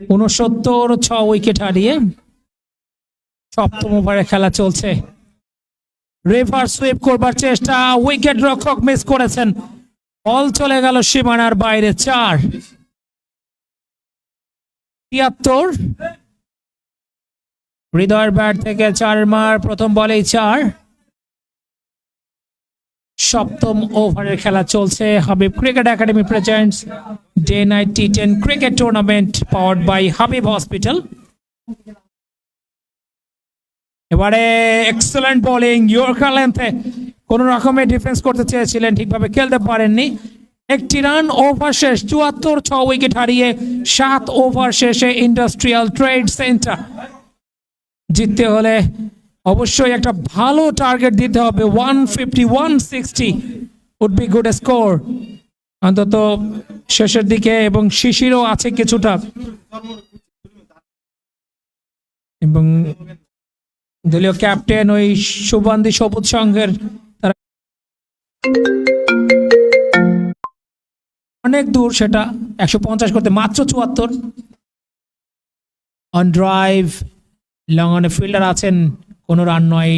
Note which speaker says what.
Speaker 1: ৬৯ wicket হারিয়ে সপ্তম ওভারে খেলা চলছে। রিভার্স সুইপ করবার চেষ্টা, উইকেট রক্ষক মিস করেছেন, বল চলে গেল সীমানার বাইরে। ৪ ৭৩। হৃদয়ের ব্যাট থেকে ৪ মার, প্রথম বলেই ৪। সপ্তম ওভারের খেলা চলছে। Habib cricket academy presents day night T ten cricket tournament powered by Habib hospital. এবারে এক্সেলেন্ট বোলিং, ইয়র্কার লেন্থে কোন রকমের ডিফেন্স করতে চেয়েছিলেন, ঠিকভাবে খেলতে পারেননি। একটি রান, ওভার শেষ ৭৪। ৬ উইকেট হারিয়ে ৭ ওভার শেষে ইন্ডাস্ট্রিয়াল ট্রেড সেন্টার জিততে হলে অবশ্যই একটা ভালো টার্গেট দিতে হবে। 150 160 উড বি গুড স্কোর অন্তত শেষের দিকে, এবং শিশিরও আছে কিছুটা, এবং দলীয় ক্যাপ্টেন ওই সুবান্দি সবুজ সংঘের তারা অনেক দূর, সেটা ১৫০ করতে মাত্র ৭৪। অন ড্রাইভ, লং অনে ফিল্ডার আছেন, কোনো রান নয়।